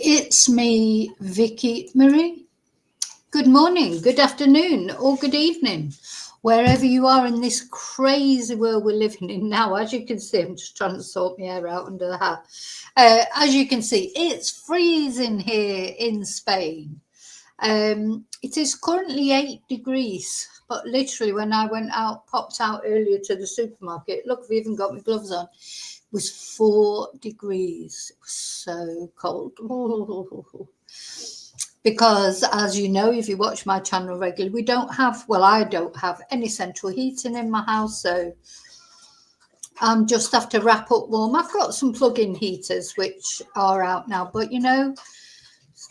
It's me, Vicky Marie. Good morning, good afternoon, or good evening, wherever you are in this crazy world we're living in now. As you can see, I'm just trying to sort my hair out under the hat. As you can see, it's freezing here in Spain. It is currently 8 degrees, but literally when I popped out earlier to the supermarket, look, I've even got my gloves on, was 4 degrees. It was so cold. Because, as you know, if you watch my channel regularly, I don't have any central heating in my house, so I'm just have to wrap up warm. I've got some plug-in heaters which are out now, but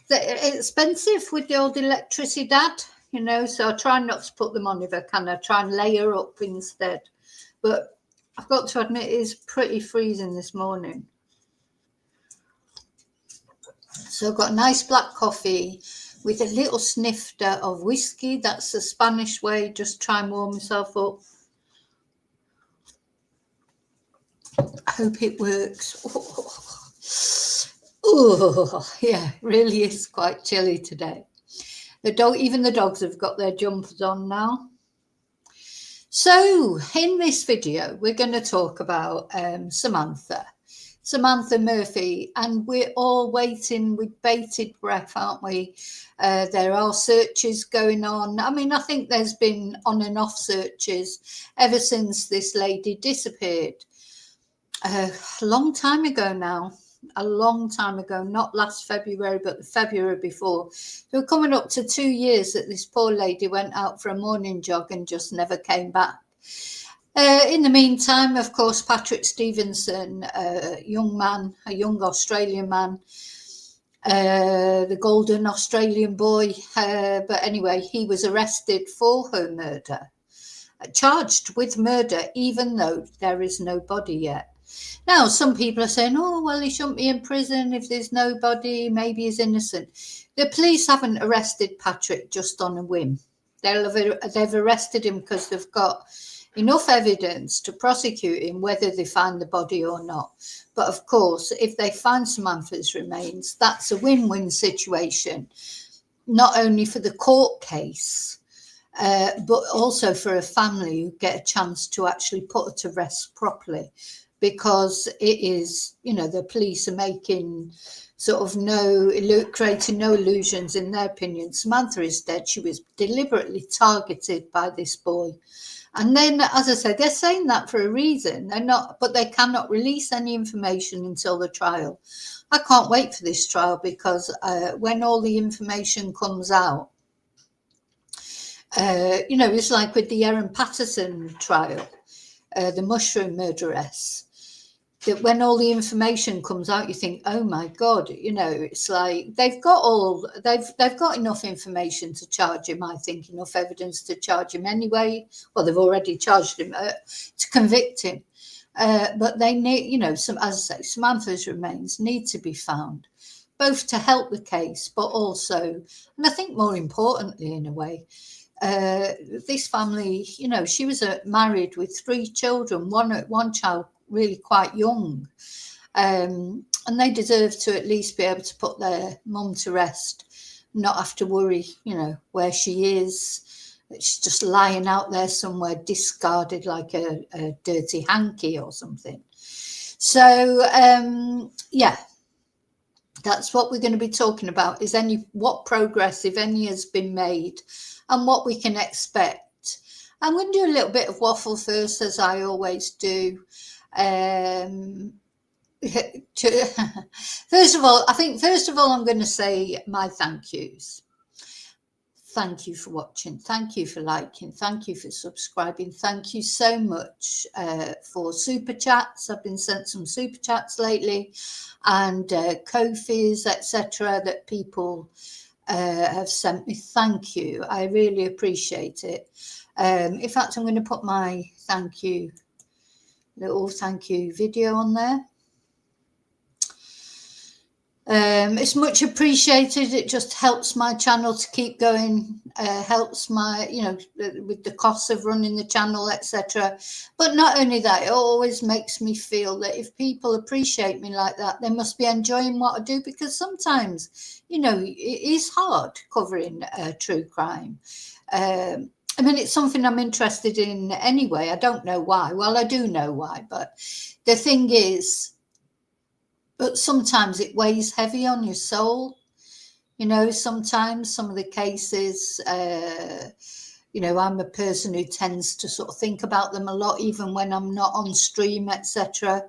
they're expensive with the old electricity, so I try not to put them on if I can. I try and layer up instead, but I've got to admit it's pretty freezing this morning. So I've got a nice black coffee with a little snifter of whiskey. That's the Spanish way, just try and warm myself up. I hope it works. Oh, yeah, really is quite chilly today. Even the dogs have got their jumpers on now. So in this video, we're going to talk about Samantha Murphy, and we're all waiting with bated breath, aren't we? There are searches going on. I mean, I think there's been on and off searches ever since this lady disappeared. A long time ago now, not last February, but the February before. So we're coming up to 2 years that this poor lady went out for a morning jog and just never came back. In the meantime, of course, Patrick Stevenson, a young Australian man, the golden Australian boy. But anyway, he was arrested for her murder, charged with murder, even though there is no body yet. Now, some people are saying, oh, well, he shouldn't be in prison if there's nobody, maybe he's innocent. The police haven't arrested Patrick just on a whim. They've arrested him because they've got enough evidence to prosecute him, whether they find the body or not. But of course, if they find Samantha's remains, that's a win-win situation, not only for the court case, but also for a family who get a chance to actually put her to rest properly. Because it is, the police are making creating no illusions in their opinion. Samantha is dead. She was deliberately targeted by this boy. And then, as I said, they're saying that for a reason. But they cannot release any information until the trial. I can't wait for this trial because when all the information comes out, it's like with the Erin Patterson trial, the mushroom murderess. That when all the information comes out, you think, oh my God, it's like they've got enough information to charge him. I think enough evidence to charge him anyway. Well, they've already charged him to convict him, but they need, as I say, Samantha's remains need to be found, both to help the case, but also, and I think more importantly, in a way. This family, she was married with 3 children, one child really quite young, and they deserve to at least be able to put their mum to rest, not have to worry, where she is. She's just lying out there somewhere, discarded like a dirty hanky or something. So, yeah. That's what we're going to be talking about, is what progress, if any, has been made and what we can expect. I'm going to do a little bit of waffle first, as I always do. First of all, I'm going to say my thank yous. Thank you for watching. Thank you for liking. Thank you for subscribing. Thank you so much for super chats. I've been sent some super chats lately, and Ko-fis, etc., that people have sent me. Thank you. I really appreciate it. In fact, I'm going to put my little thank you video on there. It's much appreciated. It just helps my channel to keep going, helps my, with the costs of running the channel, etc. But not only that, it always makes me feel that if people appreciate me like that, they must be enjoying what I do, because sometimes, it is hard covering true crime. I mean, it's something I'm interested in anyway. I don't know why. Well, I do know why, but the thing is, but sometimes it weighs heavy on your soul. Sometimes some of the cases, I'm a person who tends to sort of think about them a lot, even when I'm not on stream, etc.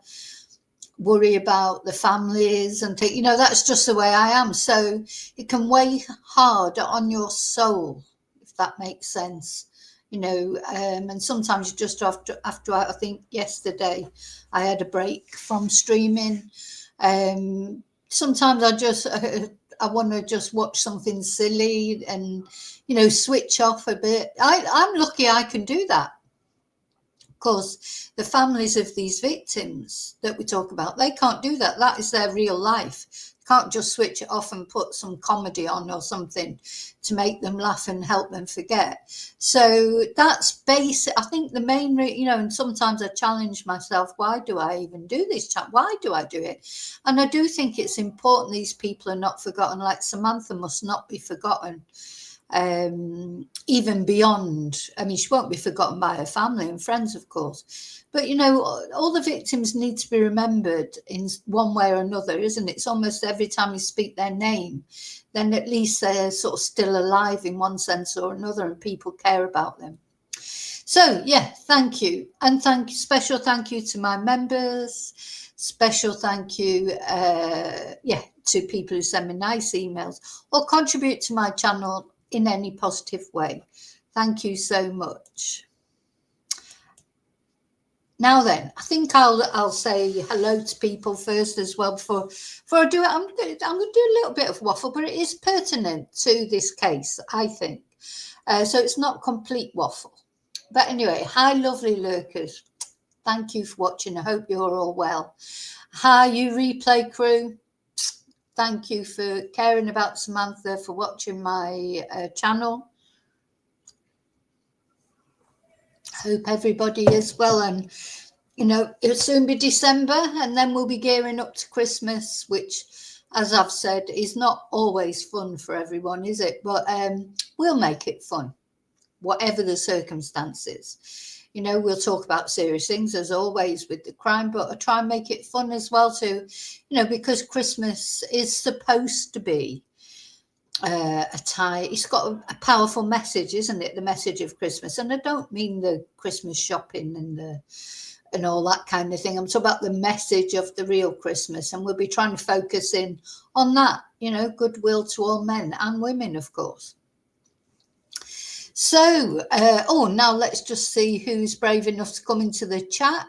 Worry about the families and that's just the way I am. So it can weigh hard on your soul, if that makes sense. And sometimes you just have to, I think yesterday I had a break from streaming. Sometimes I want to just watch something silly and switch off a bit. I'm lucky I can do that. Of course, the families of these victims that we talk about, they can't do that. That is their real life. Can't just switch it off and put some comedy on or something to make them laugh and help them forget. So that's basic. I think the main, and sometimes I challenge myself, why do I even do this? Why do I do it? And I do think it's important these people are not forgotten. Like Samantha must not be forgotten. Even beyond, I mean, she won't be forgotten by her family and friends, of course, but all the victims need to be remembered in one way or another, isn't it? It's almost every time you speak their name, then at least they're sort of still alive in one sense or another, and people care about them. So yeah, thank you. And special thank you to my members, special thank you to people who send me nice emails or contribute to my channel in any positive way. Thank you so much. Now then, I think I'll say hello to people first as well before I do it. I'm going to do a little bit of waffle, but it is pertinent to this case, I think. So it's not complete waffle. But anyway, hi, lovely lurkers. Thank you for watching. I hope you're all well. Hi, you replay crew. Thank you for caring about Samantha, for watching my channel. Hope everybody is well, and it'll soon be December, and then we'll be gearing up to Christmas, which, as I've said, is not always fun for everyone, is it? But we'll make it fun, whatever the circumstances. We'll talk about serious things as always with the crime, but I try and make it fun as well too, because Christmas is supposed to be it's got a powerful message, isn't it? The message of Christmas. And I don't mean the Christmas shopping and all that kind of thing. I'm talking about the message of the real Christmas, and we'll be trying to focus in on that, goodwill to all men and women, of course. So, now let's just see who's brave enough to come into the chat.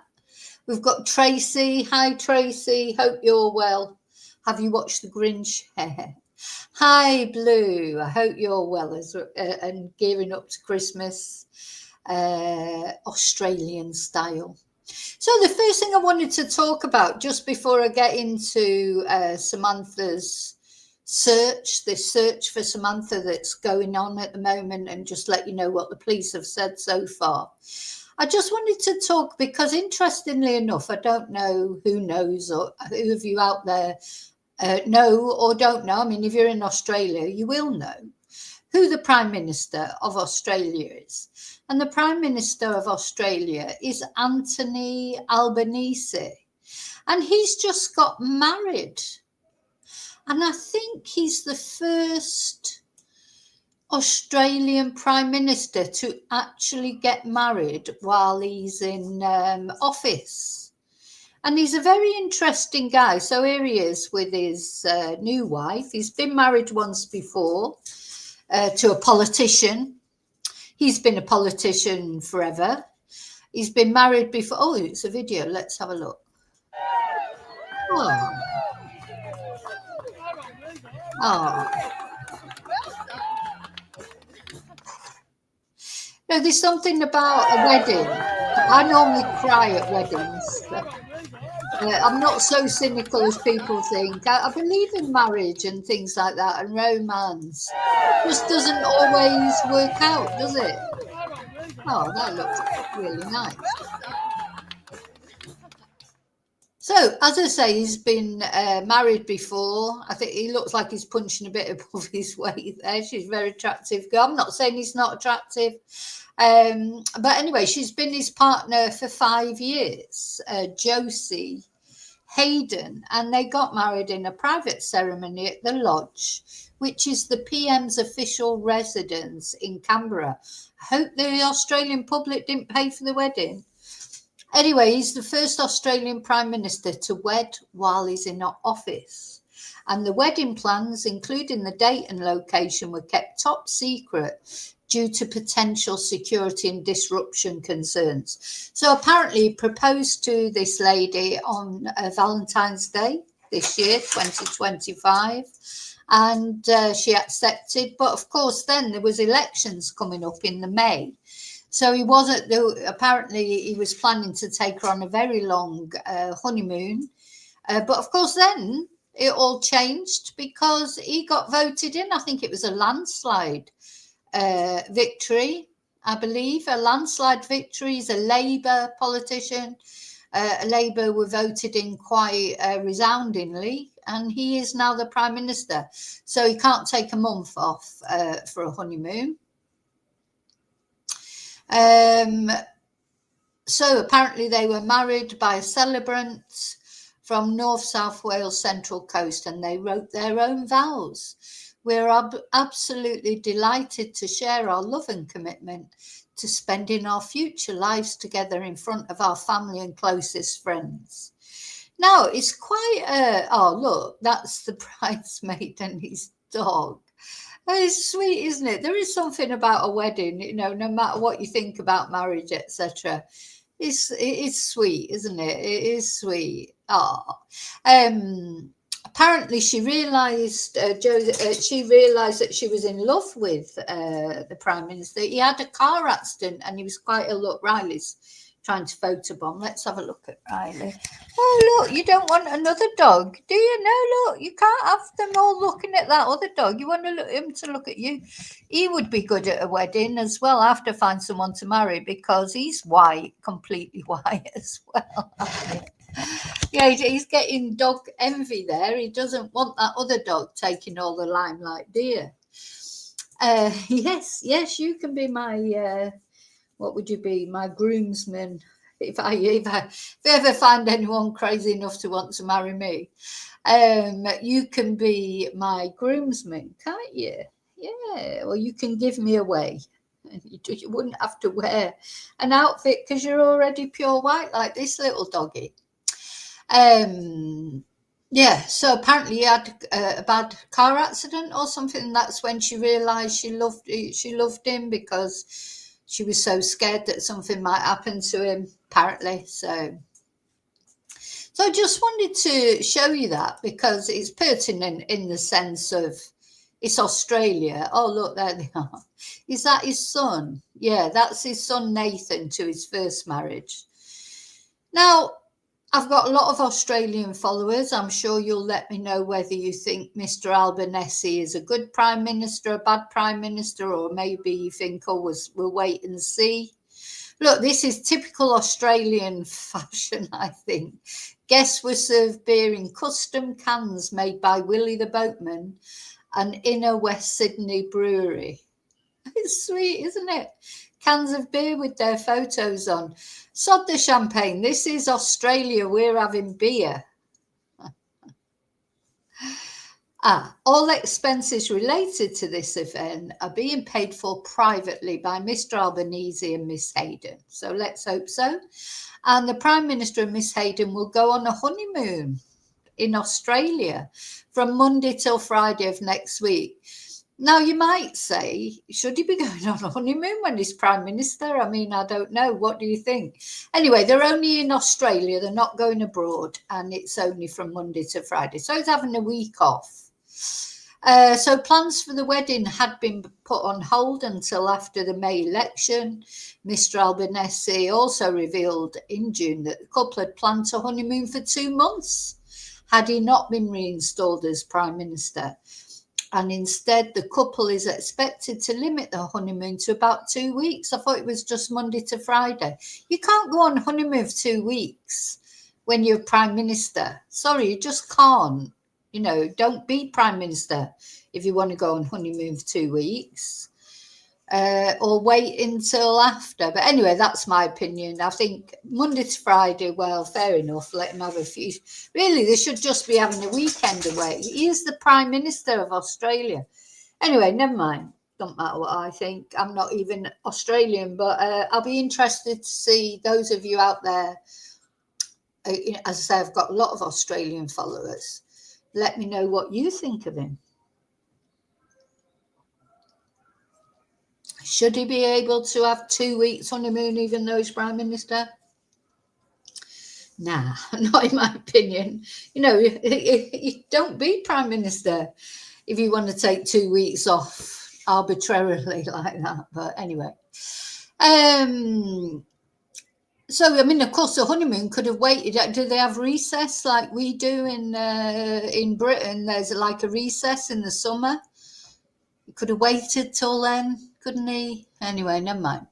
We've got Tracy. Hi, Tracy. Hope you're well. Have you watched The Grinch? Hi, Blue. I hope you're well and gearing up to Christmas, Australian style. So the first thing I wanted to talk about, just before I get into Samantha's this search for Samantha that's going on at the moment, and just let you know what the police have said so far. I just wanted to talk because, interestingly enough, I don't know who knows, or who of you out there know or don't know. I mean, if you're in Australia, you will know who the Prime Minister of Australia is. And the Prime Minister of Australia is Anthony Albanese. And he's just got married. And I think he's the first Australian Prime Minister to actually get married while he's in office. And he's a very interesting guy. So here he is with his new wife. He's been married once before to a politician. He's been a politician forever. He's been married before. Oh, it's a video. Let's have a look. Oh. Oh. No, there's something about a wedding, a I normally cry at weddings. I'm not so cynical as people think. I believe in marriage and things like that and romance. Just doesn't always work out, does it? Oh, that looks really nice. So, as I say, he's been married before. I think he looks like he's punching a bit above his weight there. She's a very attractive girl. I'm not saying he's not attractive. But anyway, she's been his partner for 5 years, Josie Hayden, and they got married in a private ceremony at the Lodge, which is the PM's official residence in Canberra. I hope the Australian public didn't pay for the wedding. Anyway, he's the first Australian Prime Minister to wed while he's in office. And the wedding plans, including the date and location, were kept top secret due to potential security and disruption concerns. So apparently he proposed to this lady on Valentine's Day this year, 2025, and she accepted. But of course, then there was elections coming up in the May. So he wasn't, apparently he was planning to take her on a very long honeymoon. But of course, then it all changed because he got voted in. I think it was a landslide victory, I believe. A landslide victory. He's a Labour politician. Labour were voted in quite resoundingly, and he is now the Prime Minister. So he can't take a month off for a honeymoon. So apparently they were married by a celebrant from North South Wales Central Coast, and they wrote their own vows. We're absolutely delighted to share our love and commitment to spending our future lives together in front of our family and closest friends. Now, it's quite oh, look, that's the bridesmaid and his dog. It's sweet, isn't it? There is something about a wedding, you know, no matter what you think about marriage, etc. It is sweet, isn't it? It is sweet. Oh, apparently she realised that she was in love with the Prime Minister. He had a car accident and he was quite ill. Look, Riley's trying to photobomb. Let's have a look at Riley. Oh, look, you don't want another dog, do you? No, look, you can't have them all looking at that other dog. You want him to look at you. He would be good at a wedding as well. I have to find someone to marry because he's white, completely white as well. Yeah, he's getting dog envy there. He doesn't want that other dog taking all the limelight, do you? Yes, you can be my... what would you be? My groomsman. If I ever find anyone crazy enough to want to marry me, you can be my groomsman, can't you? Yeah, or you can give me away. You wouldn't have to wear an outfit because you're already pure white like this little doggy. Yeah, so apparently he had a bad car accident or something. That's when she realised she loved him because she was so scared that something might happen to him, apparently. So I just wanted to show you that because it's pertinent in the sense of it's Australia. Oh, look, there they are. Is that his son? Yeah, that's his son, Nathan, to his first marriage. Now, I've got a lot of Australian followers. I'm sure you'll let me know whether you think Mr. Albanese is a good Prime Minister, a bad Prime Minister, or maybe you think, oh, we'll wait and see. Look, this is typical Australian fashion, I think. Guests were served beer in custom cans made by Willie the Boatman, an inner West Sydney brewery. It's sweet, isn't it? Cans of beer with their photos on. Sod the champagne. This is Australia. We're having beer. All expenses related to this event are being paid for privately by Mr. Albanese and Miss Hayden. So let's hope so. And the Prime Minister and Miss Hayden will go on a honeymoon in Australia from Monday till Friday of next week. Now, you might say, should he be going on a honeymoon when he's Prime Minister? I mean, I don't know. What do you think? Anyway, they're only in Australia. They're not going abroad. And it's only from Monday to Friday. So he's having a week off. So plans for the wedding had been put on hold until after the May election. Mr. Albanese also revealed in June that the couple had planned to honeymoon for 2 months had he not been reinstalled as Prime Minister. And instead, the couple is expected to limit their honeymoon to about 2 weeks. I thought it was just Monday to Friday. You can't go on honeymoon for 2 weeks when you're Prime Minister. Sorry, you just can't. You know, don't be Prime Minister if you want to go on honeymoon for 2 weeks. Or wait until after. But anyway, that's my opinion. I think Monday to Friday, well, fair enough. Let him have a few. Really, they should just be having a weekend away. He is the Prime Minister of Australia. Anyway, never mind. Don't matter what I think. I'm not even Australian, but I'll be interested to see those of you out there. As I say, I've got a lot of Australian followers. Let me know what you think of him. Should he be able to have 2 weeks honeymoon even though he's Prime Minister? Nah, not in my opinion. You know, you don't be Prime Minister if you want to take 2 weeks off arbitrarily like that. But anyway. So, I mean, of course, the honeymoon could have waited. Do they have recess like we do in Britain? There's like a recess in the summer. He could have waited till then, couldn't he? Anyway, never mind.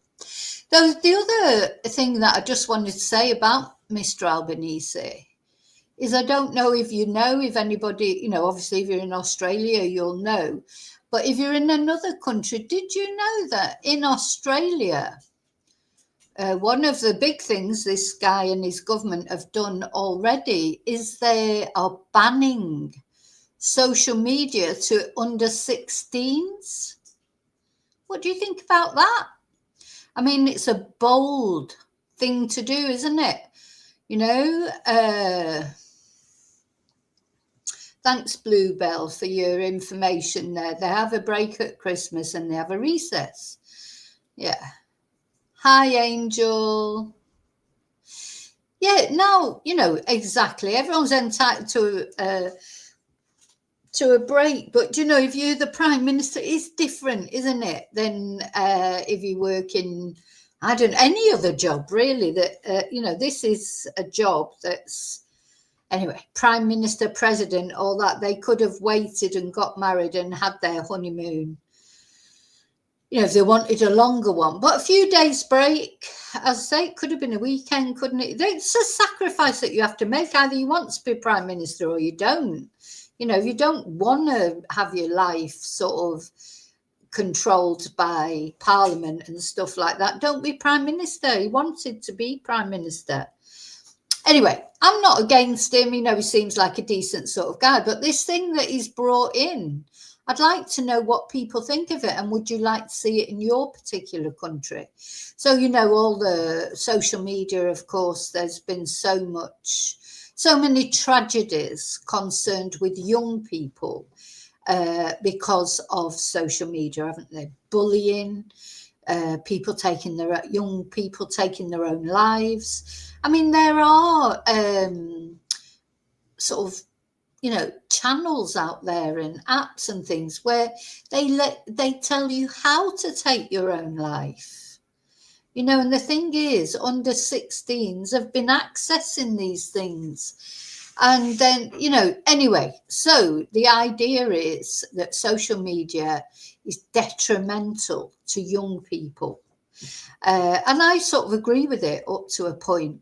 The other thing that I just wanted to say about Mr. Albanese is I don't know if anybody, you know, obviously if you're in Australia, you'll know. But if you're in another country, did you know that in Australia, one of the big things this guy and his government have done already is they are banning social media to under 16s. What do you think about that? I mean, it's a bold thing to do, isn't it? You know, thanks, Bluebell, for your information there. They have a break at Christmas and they have a recess. Yeah. Hi, Angel. Yeah, no, you know, exactly. Everyone's entitled to a break, but you know, if you're the Prime Minister, it's different, isn't it, than if you work in, I don't know, any other job really. That you know, this is a job that's, anyway, Prime Minister, President, all that. They could have waited and got married and had their honeymoon, you know, if they wanted a longer one. But a few days break, as I say, it could have been a weekend, couldn't it? It's a sacrifice that you have to make. Either you want to be Prime Minister or you don't. You know, if you don't want to have your life sort of controlled by Parliament and stuff like that, don't be Prime Minister. He wanted to be Prime Minister. Anyway, I'm not against him. You know, he seems like a decent sort of guy. But this thing that he's brought in, I'd like to know what people think of it. And would you like to see it in your particular country? So, you know, all the social media, of course, there's been so many tragedies concerned with young people because of social media, haven't they? Bullying, young people taking their own lives. I mean, there are sort of, you know, channels out there and apps and things where they tell you how to take your own life. You know, and the thing is, under 16s have been accessing these things. And then, you know, anyway, so the idea is that social media is detrimental to young people. And I sort of agree with it up to a point.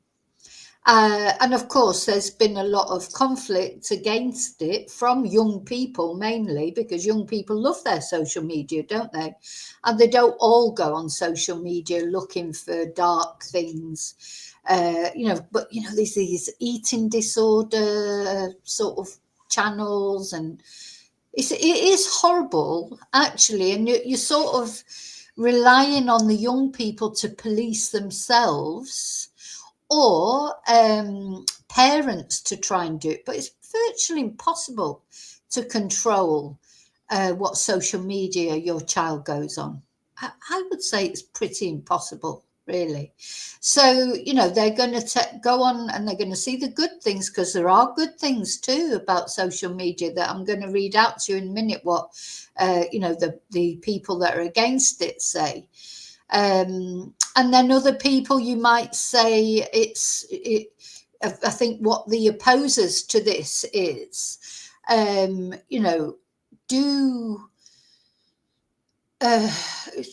And of course, there's been a lot of conflict against it from young people, mainly because young people love their social media, don't they? And they don't all go on social media looking for dark things, you know, but, you know, there's these eating disorder sort of channels, and it is horrible, actually. And you're sort of relying on the young people to police themselves, or parents to try and do it, but it's virtually impossible to control what social media your child goes on. I would say it's pretty impossible, really. So, they're going to go on and they're going to see the good things, because there are good things too about social media that I'm going to read out to you in a minute what, the people that are against it say. And then other people, you might say I think what the opposers to this is,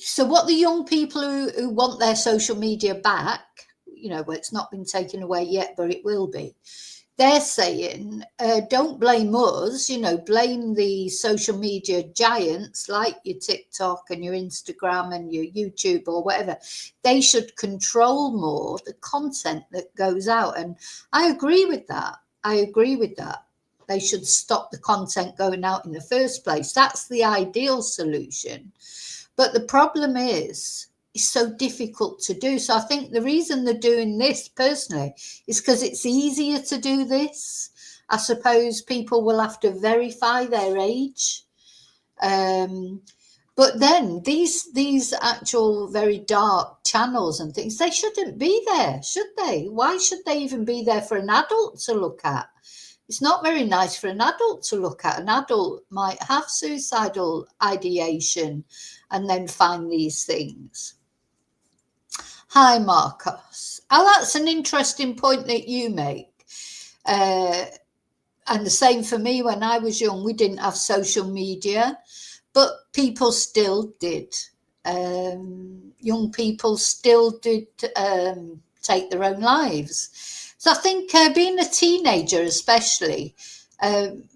so what the young people who want their social media back, well, it's not been taken away yet, but it will be. They're saying, don't blame us, blame the social media giants like your TikTok and your Instagram and your YouTube or whatever. They should control more the content that goes out. And I agree with that. They should stop the content going out in the first place. That's the ideal solution. But the problem is, it's so difficult to do. So I think the reason they're doing this personally is because it's easier to do this. I suppose people will have to verify their age. But then these actual very dark channels and things, they shouldn't be there, should they? Why should they even be there for an adult to look at? It's not very nice for an adult to look at. An adult might have suicidal ideation and then find these things. Hi, Marcos. Oh, that's an interesting point that you make. And the same for me. When I was young, we didn't have social media, but people still did. Young people still did take their own lives. So I think being a teenager especially,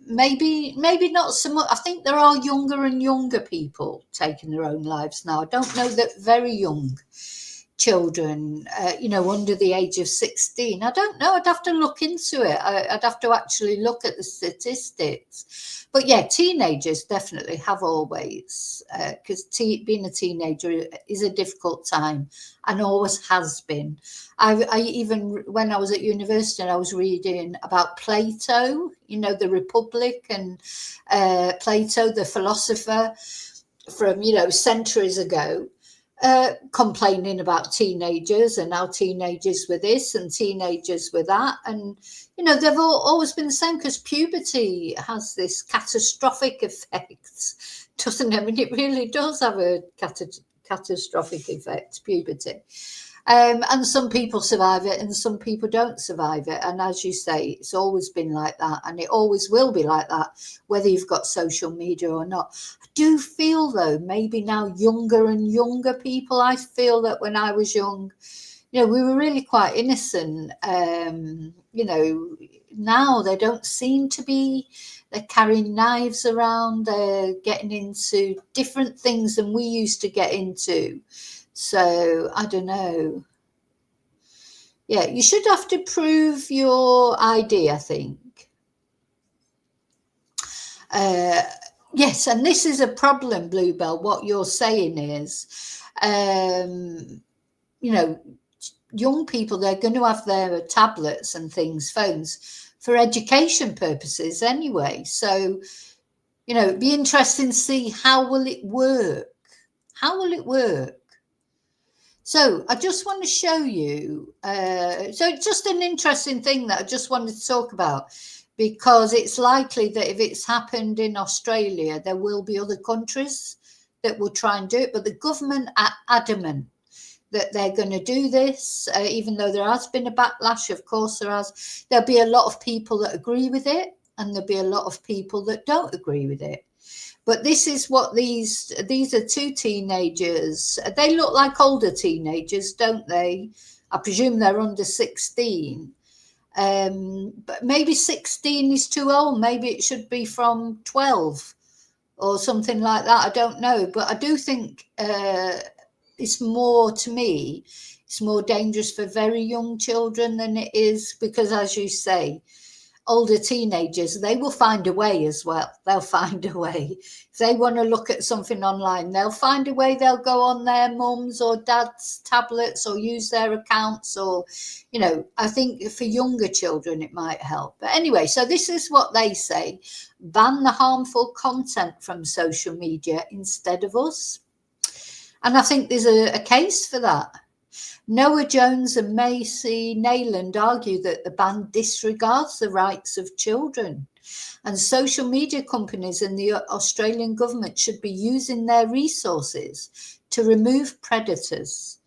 maybe not so much. I think there are younger and younger people taking their own lives now. I don't know that very young children, under the age of 16. I don't know. I'd have to look into it. I'd have to actually look at the statistics. But yeah, teenagers definitely have always, because being a teenager is a difficult time and always has been. I even, when I was at university, I was reading about Plato, the Republic, and Plato, the philosopher from, centuries ago. Complaining about teenagers and how teenagers were this and teenagers were that. And, they've always been the same, because puberty has this catastrophic effect, doesn't it? I mean, it really does have a catastrophic effect, puberty. And some people survive it and some people don't survive it. And as you say, it's always been like that, and it always will be like that, whether you've got social media or not. I do feel, though, maybe now younger and younger people, I feel that when I was young, we were really quite innocent. Now they don't seem to be. They're carrying knives around. They're getting into different things than we used to get into. So I don't know. Yeah, you should have to prove your ID, I think. Yes, and this is a problem, Bluebell. What you're saying is, young people, they're going to have their tablets and things, phones, for education purposes anyway. So, it'd be interesting to see how will it work. How will it work? So I just want to show you. So it's just an interesting thing that I just wanted to talk about, because it's likely that if it's happened in Australia, there will be other countries that will try and do it. But the government are adamant that they're going to do this, even though there has been a backlash. Of course, there'll be a lot of people that agree with it, and there'll be a lot of people that don't agree with it. But this is what these are two teenagers. They look like older teenagers, don't they? I presume they're under 16. But maybe 16 is too old. Maybe it should be from 12 or something like that. I don't know. But I do think it's more, to me, it's more dangerous for very young children than it is, because, as you say, older teenagers, they will find a way as well. They'll find a way. If they want to look at something online, they'll find a way. They'll go on their mum's or dad's tablets or use their accounts, or, I think for younger children it might help. But anyway, so this is what they say: ban the harmful content from social media instead of us. And I think there's a case for that. Noah Jones and Macy Nayland argue that the ban disregards the rights of children, and social media companies and the Australian government should be using their resources to remove predators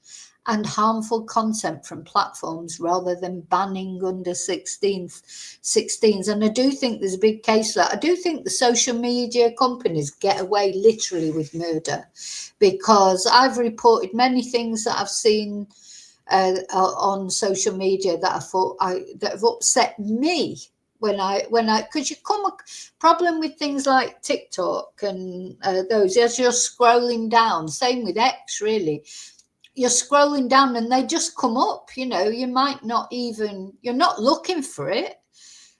and harmful content from platforms rather than banning under 16s. And I do think there's a big case for that. I do think the social media companies get away literally with murder, because I've reported many things that I've seen on social media that I thought that have upset me when I because you come a problem with things like TikTok and those, as you're scrolling down, same with X really, you're scrolling down and they just come up, you might not even, you're not looking for it.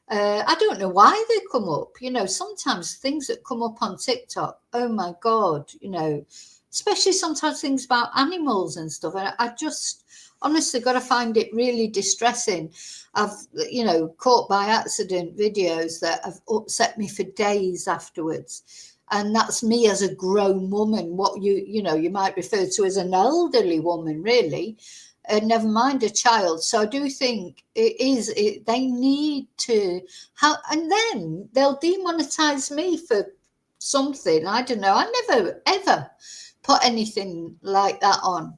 I don't know why they come up, sometimes things that come up on TikTok, oh my God, especially sometimes things about animals and stuff. And I just honestly got to find it really distressing. I've, caught by accident videos that have upset me for days afterwards. And that's me as a grown woman, what you might refer to as an elderly woman, really, never mind a child. So I do think they need to have, and then they'll demonetize me for something. I don't know. I never, ever put anything like that on,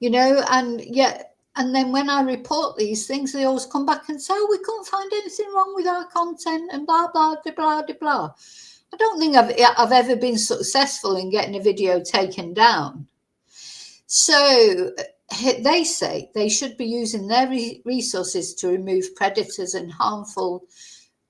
and yet. And then when I report these things, they always come back and say, oh, we couldn't find anything wrong with our content and blah, blah, blah, blah, blah. I don't think I've ever been successful in getting a video taken down. So they say they should be using their resources to remove predators and harmful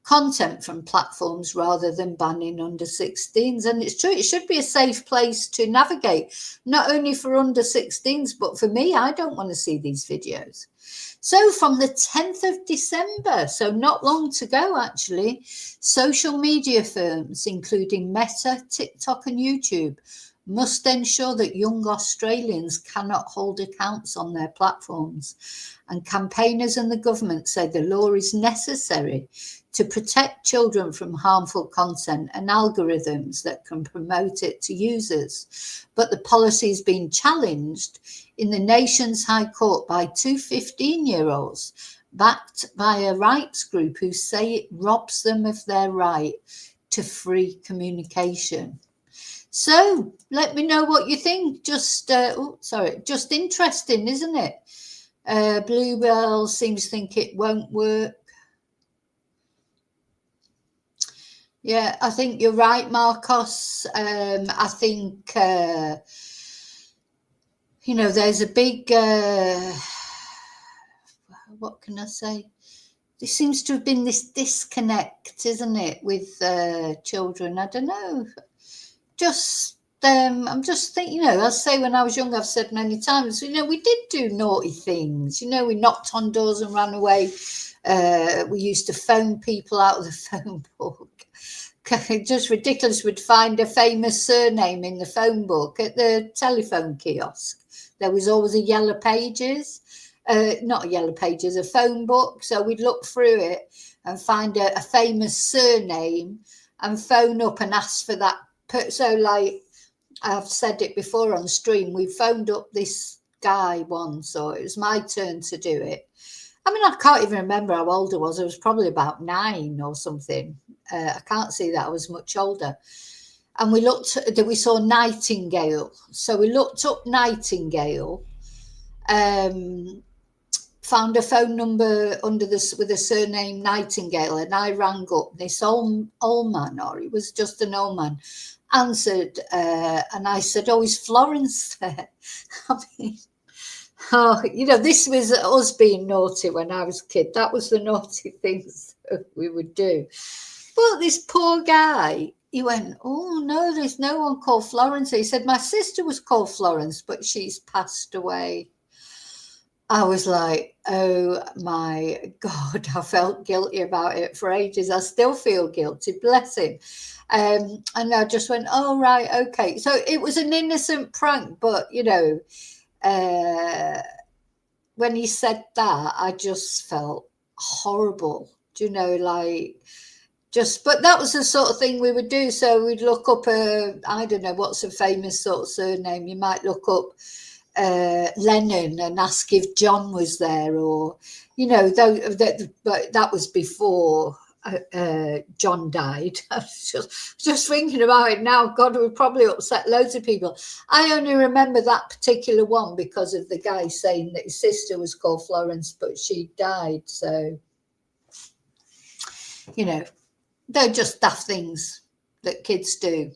content from platforms rather than banning under 16s. And it's true, it should be a safe place to navigate, not only for under 16s, but for me. I don't want to see these videos. So from the 10th of December, so not long to go actually, social media firms, including Meta, TikTok and YouTube, must ensure that young Australians cannot hold accounts on their platforms. And campaigners and the government say the law is necessary to protect children from harmful content and algorithms that can promote it to users. But the policy is being challenged in the nation's High Court by two 15-year-olds, backed by a rights group who say it robs them of their right to free communication. So let me know what you think. Just interesting, isn't it? Bluebell seems to think it won't work. Yeah, I think you're right, Marcos. I think, there's a big, what can I say? There seems to have been this disconnect, isn't it, with children? I don't know. I'm just thinking, I say when I was young, I've said many times, we did do naughty things. We knocked on doors and ran away. We used to phone people out of the phone book. Just ridiculous. We'd find a famous surname in the phone book at the telephone kiosk. There was always a Yellow Pages, not a Yellow Pages, a phone book. So we'd look through it and find a famous surname and phone up and ask for that. So like I've said it before on stream, we phoned up this guy once, so it was my turn to do it. I mean, I can't even remember how old I was. I was probably about 9 or something. I can't see that I was much older. And we saw Nightingale. So we looked up Nightingale, found a phone number with a surname Nightingale, and I rang up this old man, or he was just an old man, answered, and I said, oh, is Florence there? I mean, this was us being naughty when I was a kid. That was the naughty things that we would do. But this poor guy, he went, oh, no, there's no one called Florence. He said, my sister was called Florence, but she's passed away. I was like, oh, my God, I felt guilty about it for ages. I still feel guilty, bless him. And I just went, oh, right, okay. So it was an innocent prank, but, when he said that, I just felt horrible, but that was the sort of thing we would do. So we'd look up I don't know, what's a famous sort of surname. You might look up Lennon and ask if John was there, or but that was before John died. I was just thinking about it now. God, we probably upset loads of people. I only remember that particular one because of the guy saying that his sister was called Florence, but she died. So, they're just daft things that kids do.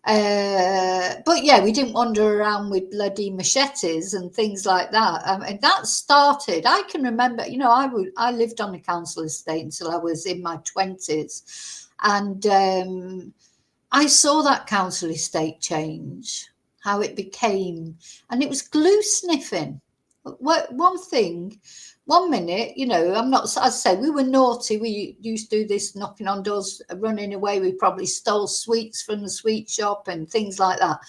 But yeah, we didn't wander around with bloody machetes and things like that. And that started, I can remember, I lived on a council estate until I was in my 20s. And I saw that council estate change, how it became, and it was glue sniffing. One minute, I'm not, I'd say we were naughty. We used to do this, knocking on doors, running away. We probably stole sweets from the sweet shop and things like that.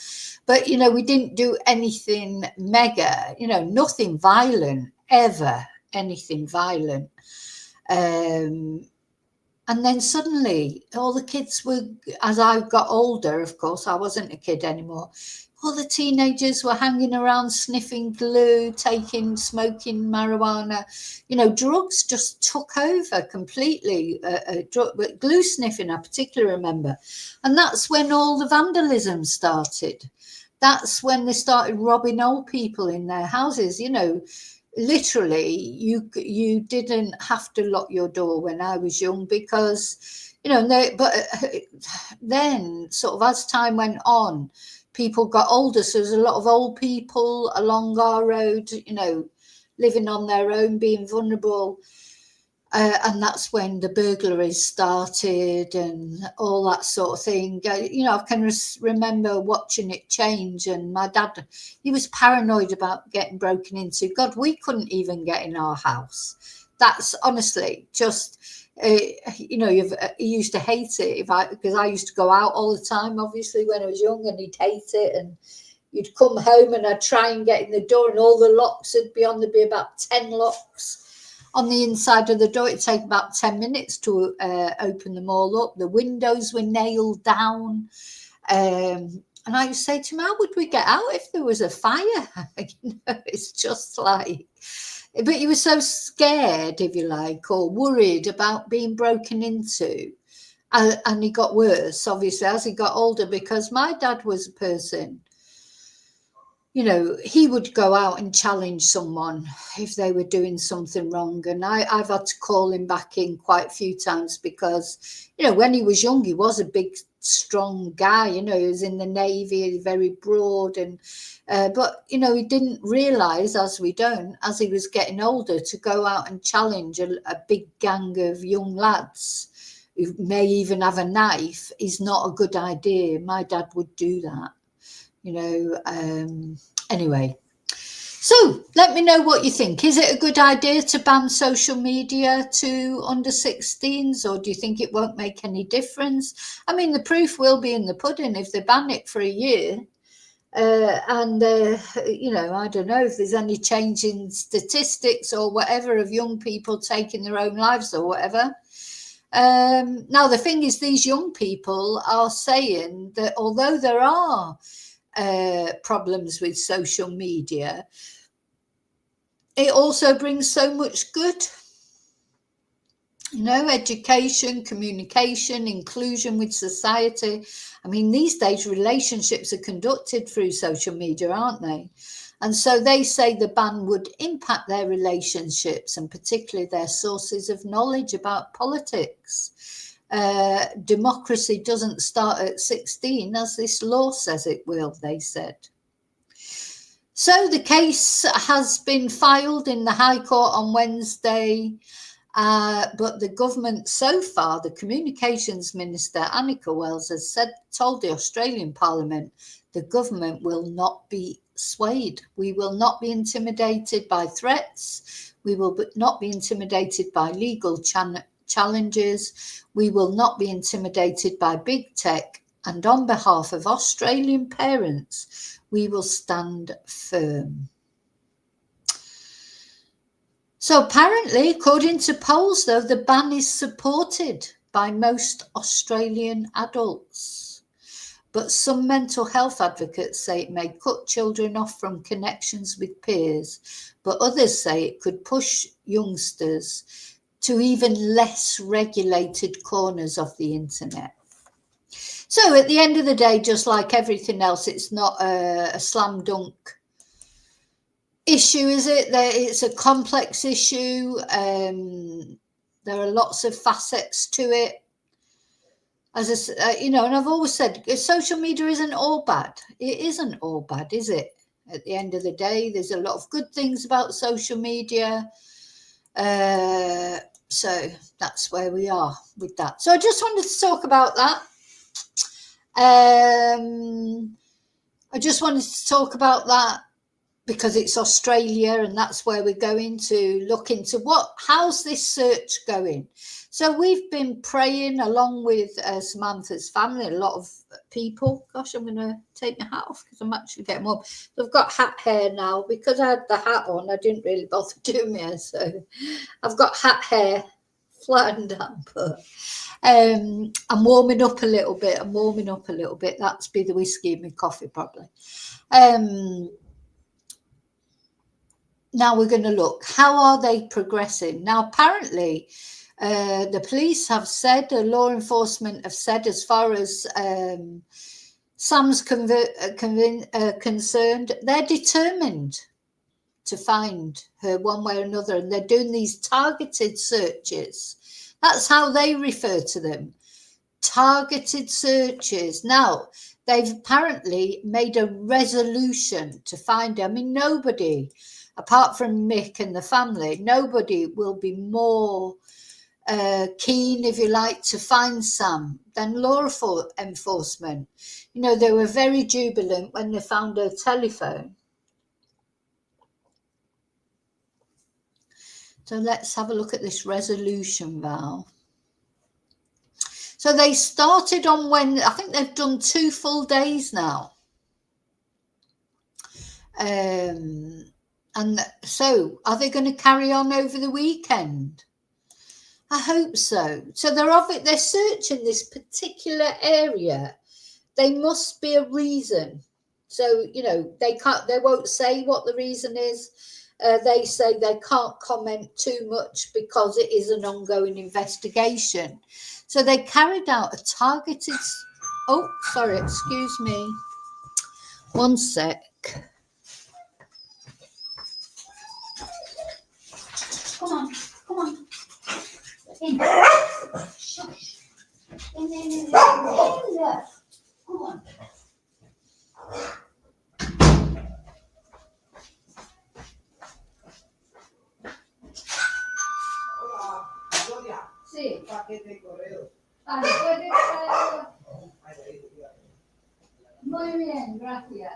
But, we didn't do anything mega, nothing violent, ever, anything violent. And then suddenly all the kids were, as I got older, of course, I wasn't a kid anymore. All the teenagers were hanging around sniffing glue, smoking marijuana. Drugs just took over completely. But glue sniffing, I particularly remember. And that's when all the vandalism started. That's when they started robbing old people in their houses. Literally, you didn't have to lock your door when I was young because, but then sort of as time went on, people got older, so there's a lot of old people along our road, living on their own, being vulnerable. And that's when the burglaries started and all that sort of thing. I can remember watching it change, and my dad, he was paranoid about getting broken into. God, we couldn't even get in our house. That's honestly just... he used to hate it because I used to go out all the time, obviously, when I was young, and he'd hate it. And you'd come home and I'd try and get in the door, and all the locks would be on. There'd be about 10 locks on the inside of the door. It'd take about 10 minutes to open them all up. The windows were nailed down. And I would say to him, how would we get out if there was a fire? It's just like... But he was so scared, if you like, or worried about being broken into. And he got worse, obviously, as he got older, because my dad was a person, he would go out and challenge someone if they were doing something wrong. And I've had to call him back in quite a few times because, when he was young, he was a big, strong guy. He was in the Navy, very broad. And but, he didn't realise, as we don't, as he was getting older, to go out and challenge a big gang of young lads who may even have a knife is not a good idea. My dad would do that. Anyway, so let me know what you think. Is it a good idea to ban social media to under 16s, or do you think it won't make any difference? I mean, the proof will be in the pudding if they ban it for a year. I don't know if there's any change in statistics or whatever of young people taking their own lives or whatever. Now, the thing is, these young people are saying that although there are problems with social media, it also brings so much good. Education, communication, inclusion with society. I mean, these days relationships are conducted through social media, aren't they? And so they say the ban would impact their relationships and particularly their sources of knowledge about politics. Democracy doesn't start at 16, as this law says it will, they said. So the case has been filed in the High Court on Wednesday, but the government so far, the Communications Minister, Annika Wells, has told the Australian Parliament the government will not be swayed. We will not be intimidated by threats. We will not be intimidated by legal challenges. We will not be intimidated by big tech. And on behalf of Australian parents, we will stand firm. So apparently, according to polls, though, the ban is supported by most Australian adults. but some mental health advocates say it may cut children off from connections with peers, but others say it could push youngsters to even less regulated corners of the internet. So at the end of the day, just like everything else, it's not a slam dunk issue, is it? It's a complex issue. There are lots of facets to it. As and I've always said, social media isn't all bad. It isn't all bad, is it? At the end of the day, there's a lot of good things about social media. So that's where we are with that. So I just wanted to talk about that. I just wanted to talk about that because it's Australia and that's where we're going to look into how's this search going. So we've been praying along with Samantha's family, a lot of people. Gosh, I'm going to take my hat off because I'm actually getting warm. So I've got hat hair now. Because I had the hat on, I didn't really bother doing my hair. So I've got hat hair flattened down, but I'm warming up a little bit. That's be the whiskey in my coffee probably. Now we're going to look, how are they progressing? Now, apparently, the police have said, law enforcement have said, as far as Sam's concerned, they're determined to find her one way or another, and they're doing these targeted searches. That's how they refer to them, targeted searches. Now, they've apparently made a resolution to find her. I mean, nobody, apart from Mick and the family, nobody will be more keen, if you like, to find Sam than law enforcement. They were very jubilant when they found her telephone. So let's have a look at this resolution, Val. So they started on Wednesday. I think they've done 2 full days now. And so are they going to carry on over the weekend? I hope so. So they're searching this particular area. There must be a reason. So, they won't say what the reason is. They say they can't comment too much because it is an ongoing investigation. So they carried out a targeted... Oh, sorry, excuse me. One sec. Come on. In. Shush. In. Come on. Sí. Paquete correo. Muy bien, gracias.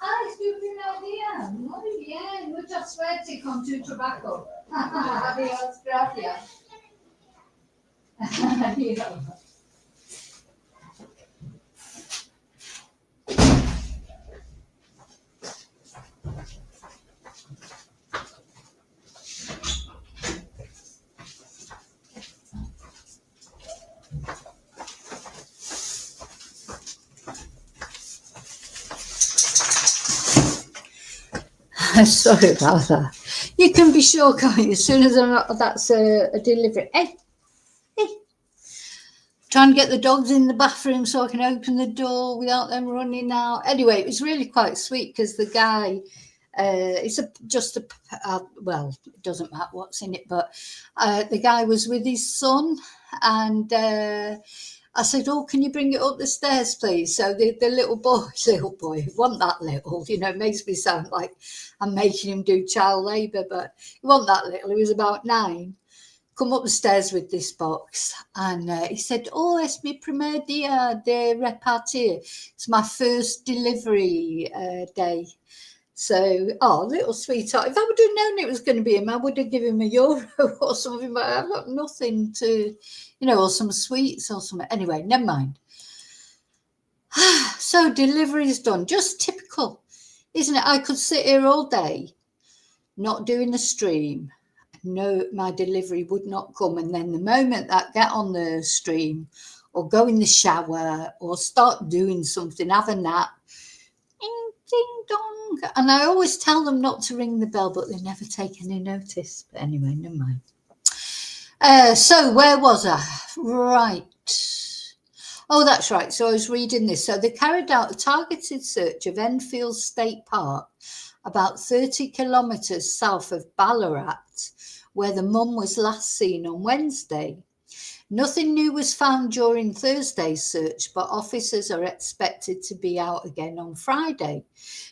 Es tu primer día. Muy bien. Mucha suerte con tu trabajo. Adiós, gracias. Adiós. Sorry about that. You can be sure, can't you? As soon as that's a delivery. Hey. Trying to get the dogs in the bathroom so I can open the door without them running out. Anyway, it was really quite sweet because the guy, well, it doesn't matter what's in it, but the guy was with his son and I said, oh, can you bring it up the stairs, please? So the little boy, wasn't that little, it makes me sound like I'm making him do child labour, but he wasn't that little. He was about 9. Come up the stairs with this box. And he said, oh, es mi primer día de repartir. It's my first delivery day. So, little sweetheart. If I would have known it was going to be him, I would have given him €1 or something, but I've got nothing to, or some sweets or something. Anyway, never mind. So delivery is done. Just typical, isn't it? I could sit here all day, not doing the stream, no, my delivery would not come. And then the moment that get on the stream or go in the shower or start doing something, have a nap, ding, ding dong. And I always tell them not to ring the bell, but they never take any notice. But anyway, never mind. So where was I? Right. Oh, that's right. So I was reading this. So they carried out a targeted search of Enfield State Park, about 30 kilometres south of Ballarat, where the mum was last seen on Wednesday. Nothing new was found during Thursday's search, but officers are expected to be out again on Friday.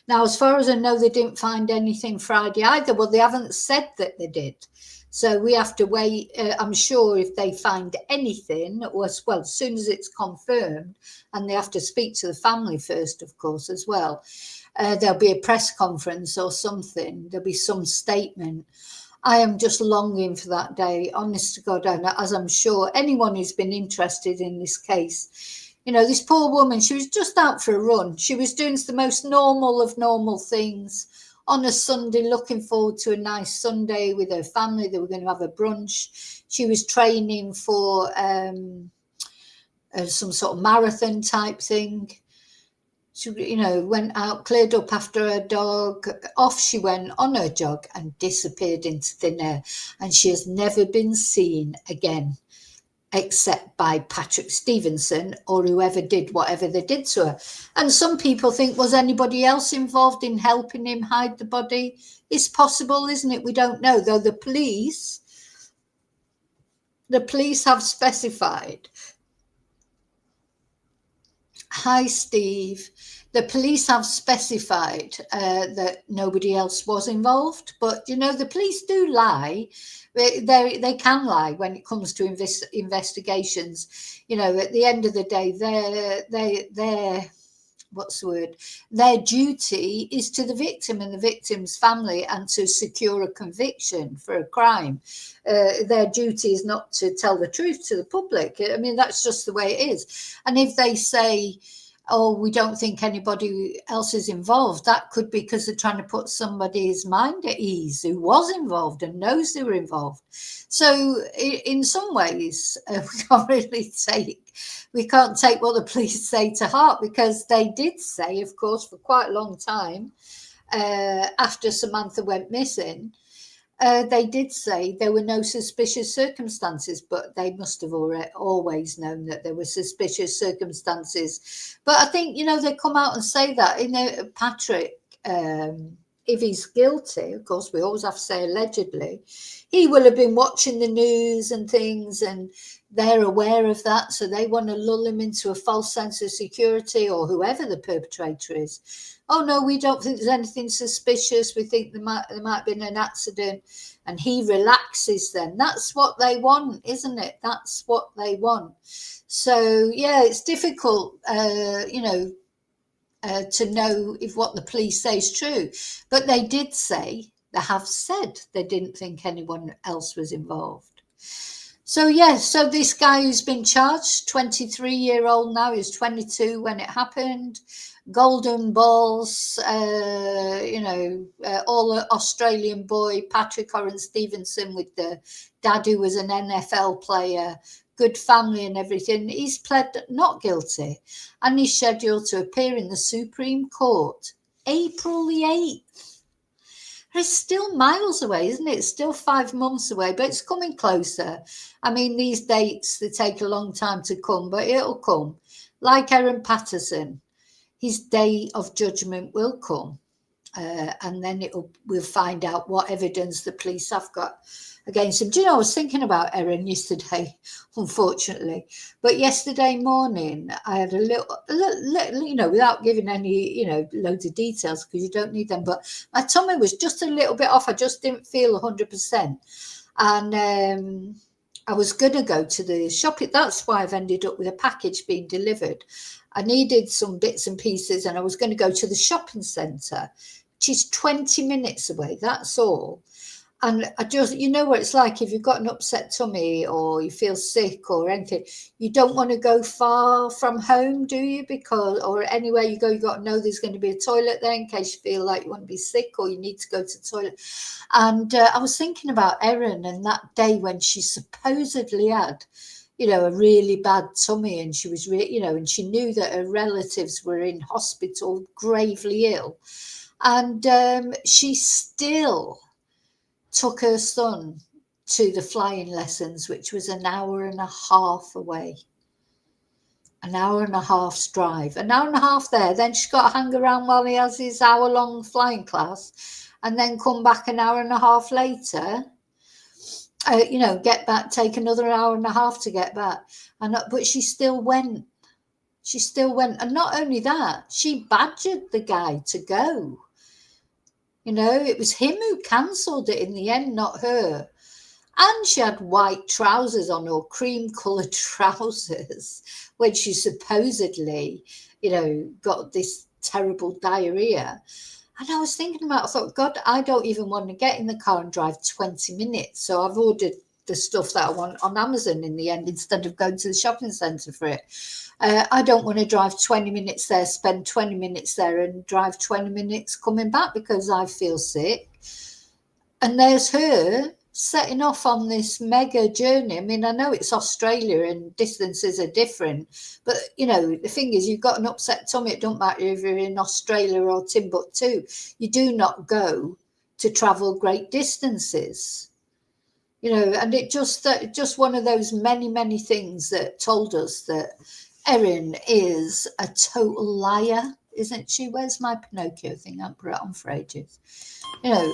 Now, as far as I know, they didn't find anything Friday either. Well, they haven't said that they did. So we have to wait. I'm sure if they find anything, as soon as it's confirmed, and they have to speak to the family first, of course, as well. There'll be a press conference or something. There'll be some statement. I am just longing for that day, honest to God, and as I'm sure anyone who's been interested in this case, this poor woman, she was just out for a run. She was doing the most normal of normal things on a Sunday, looking forward to a nice Sunday with her family. They were going to have a brunch. She was training for some sort of marathon type thing. She, went out, cleared up after her dog. Off she went on her jog and disappeared into thin air. And she has never been seen again, except by Patrick Stevenson or whoever did whatever they did to her. And some people think, was anybody else involved in helping him hide the body? It's possible, isn't it? We don't know. Though the police have specified. Hi, Steve. The police have specified that nobody else was involved, but the police do lie. They can lie when it comes to investigations. At the end of the day, their duty is to the victim and the victim's family, and to secure a conviction for a crime. Their duty is not to tell the truth to the public. I mean, that's just the way it is. And if they say, oh, we don't think anybody else is involved, that could be because they're trying to put somebody's mind at ease who was involved and knows they were involved. So in some ways, we can't take what the police say to heart, because they did say, of course, for quite a long time after Samantha went missing, they did say there were no suspicious circumstances, but they must have always known that there were suspicious circumstances. But I think, they come out and say that, Patrick, if he's guilty, of course, we always have to say allegedly, he will have been watching the news and things, and they're aware of that. So they want to lull him into a false sense of security, or whoever the perpetrator is. Oh, no, we don't think there's anything suspicious. We think there might have been an accident. And he relaxes then. That's what they want, isn't it? That's what they want. So, yeah, it's difficult, to know if what the police say is true. But they have said they didn't think anyone else was involved. So, so this guy who's been charged, 23-year-old now, he was 22 when it happened. Golden balls, all Australian boy, Patrick Oren Stevenson, with the dad who was an NFL player, good family and everything. He's pled not guilty, and he's scheduled to appear in the Supreme Court April the 8th. It's still miles away, isn't it? It's still 5 months away, but it's coming closer. I mean, these dates, they take a long time to come, but it'll come. Like Aaron Patterson, his day of judgment will come, and then we'll find out what evidence the police have got against him. Do you know, I was thinking about Erin yesterday, unfortunately, but yesterday morning I had a little, without giving any, loads of details, because you don't need them, but my tummy was just a little bit off. I just didn't feel 100%. And I was going to go to the shop. That's why I've ended up with a package being delivered. I needed some bits and pieces, and I was going to go to the shopping centre, which is 20 minutes away. That's all. And I just, you know what it's like if you've got an upset tummy or you feel sick or anything, you don't want to go far from home, do you? Because, or anywhere you go, you got to know there's going to be a toilet there in case you feel like you want to be sick or you need to go to the toilet. And I was thinking about Erin and that day when she supposedly had, you know, a really bad tummy, and she was, you know, and she knew that her relatives were in hospital, gravely ill. And she still took her son to the flying lessons, which was an hour and a half away. An hour and a half's drive. An hour and a half there. Then she's got to hang around while he has his hour-long flying class, and then come back an hour and a half later. You know, get back, take another hour and a half to get back. And but she still went. She still went. And not only that, she badgered the guy to go. You know, it was him who cancelled it in the end, not her. And she had white trousers on, or cream-coloured trousers, when she supposedly, you know, got this terrible diarrhea. And I was thinking about, I thought, God, I don't even want to get in the car and drive 20 minutes. So I've ordered the stuff that I want on Amazon in the end, instead of going to the shopping centre for it. I don't want to drive 20 minutes there, spend 20 minutes there and drive 20 minutes coming back because I feel sick. And there's her setting off on this mega journey. I mean, I know it's Australia and distances are different, but, you know, the thing is, you've got an upset tummy. It don't matter if you're in Australia or Timbuktu. You do not go to travel great distances. You know, and it just one of those many things that told us that Erin is a total liar, isn't she? Where's my Pinocchio thing? I put it on for ages. You know,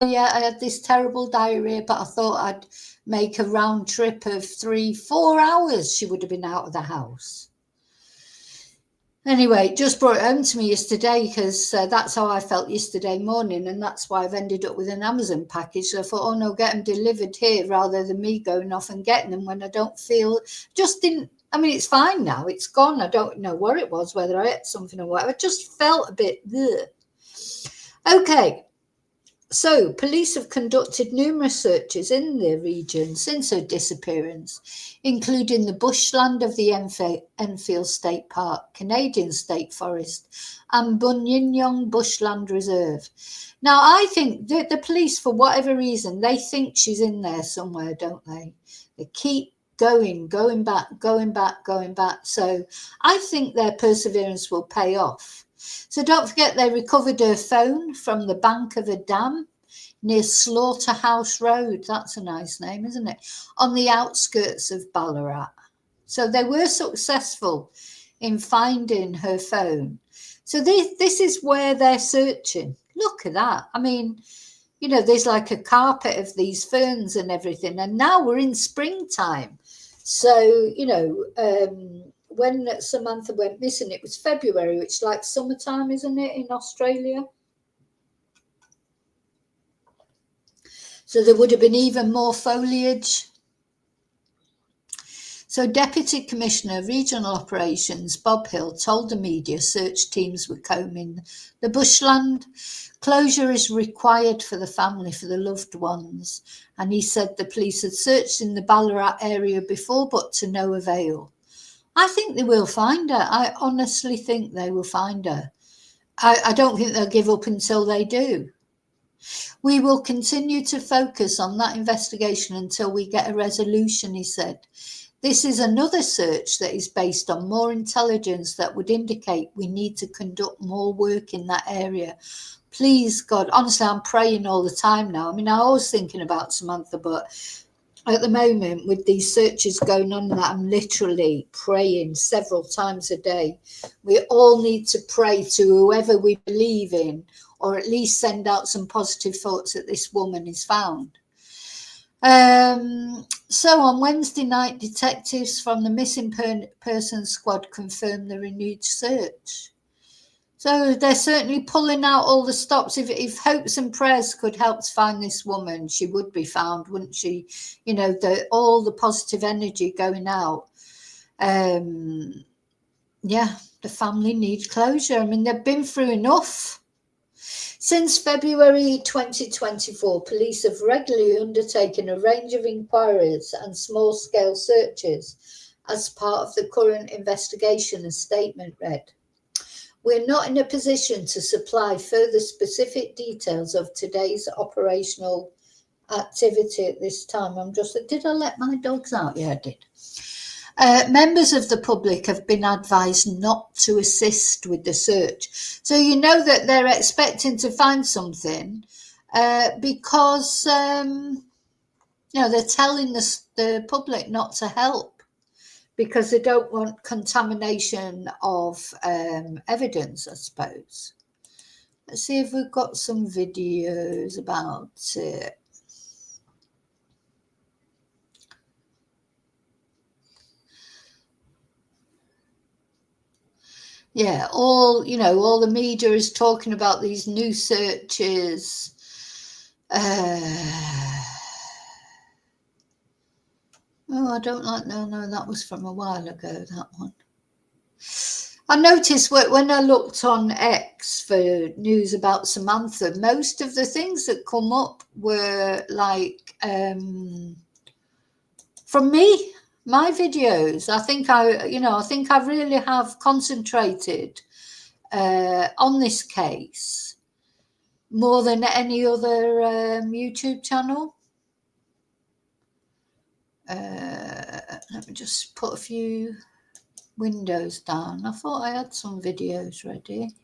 yeah, I had this terrible diarrhea, but I thought I'd make a round trip of 3-4 hours. She would have been out of the house. Anyway, just brought it home to me yesterday because that's how I felt yesterday morning, and that's why I've ended up with an Amazon package. So I thought, oh no, get them delivered here rather than me going off and getting them when I don't feel, just didn't, I mean, it's fine now, it's gone. I don't know what it was, whether I ate something or whatever. I just felt a bit, ugh. Okay. So, police have conducted numerous searches in the region since her disappearance, including the bushland of the Enfield State Park, Canadian State Forest, and Bunyinyong Bushland Reserve. Now, I think that the police, for whatever reason, they think she's in there somewhere, don't they? They keep going back. So, I think their perseverance will pay off. So don't forget, they recovered her phone from the bank of a dam near Slaughterhouse Road. That's a nice name, isn't it? On the outskirts of Ballarat. So they were successful in finding her phone. So this is where they're searching. Look at that. I mean, you know, there's like a carpet of these ferns and everything. And now we're in springtime. So, you know, when Samantha went missing, it was February, which is like summertime, isn't it, in Australia? So there would have been even more foliage. So Deputy Commissioner Regional Operations Bob Hill told the media search teams were combing the bushland. Closure is required for the family, for the loved ones. And he said the police had searched in the Ballarat area before, but to no avail. I think they will find her. I honestly think they will find her. I don't think they'll give up until they do. We will continue to focus on that investigation until we get a resolution, he said. This is another search that is based on more intelligence that would indicate we need to conduct more work in that area. Please, God, honestly, I'm praying all the time now. I mean, I was thinking about Samantha, but at the moment, with these searches going on, that I'm literally praying several times a day. We all need to pray to whoever we believe in, or at least send out some positive thoughts that this woman is found. So on Wednesday night, detectives from the Missing Persons Squad confirmed the renewed search. So they're certainly pulling out all the stops. If hopes and prayers could help to find this woman, she would be found, wouldn't she? You know, all the positive energy going out. Yeah, the family need closure. I mean, they've been through enough. Since February 2024, police have regularly undertaken a range of inquiries and small-scale searches as part of the current investigation, a statement read. We're not in a position to supply further specific details of today's operational activity at this time. Did I let my dogs out? Yeah, I did. Members of the public have been advised not to assist with the search. So you know that they're expecting to find something because they're telling the public not to help because they don't want contamination of evidence, I suppose. Let's see if we've got some videos about it. Yeah, all the media is talking about these new searches. I don't like. No, that was from a while ago. That one. I noticed when I looked on X for news about Samantha, most of the things that come up were like from me. My videos. I think I really have concentrated on this case more than any other YouTube channel. Let me just put a few windows down. I thought I had some videos ready.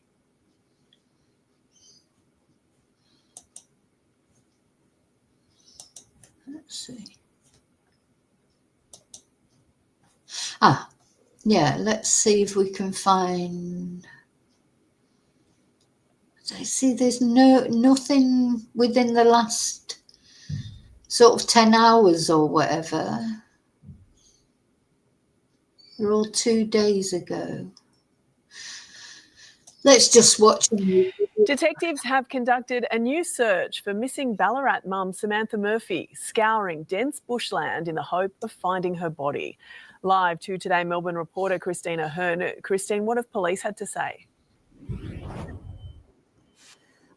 Let's see. Yeah, let's see if we can find. I see there's nothing within the last sort of 10 hours or whatever. They're all 2 days ago. Let's just watch them. Detectives have conducted a new search for missing Ballarat mum Samantha Murphy, scouring dense bushland in the hope of finding her body. Live to Today Melbourne reporter Christina Hearn. Christine, what have police had to say?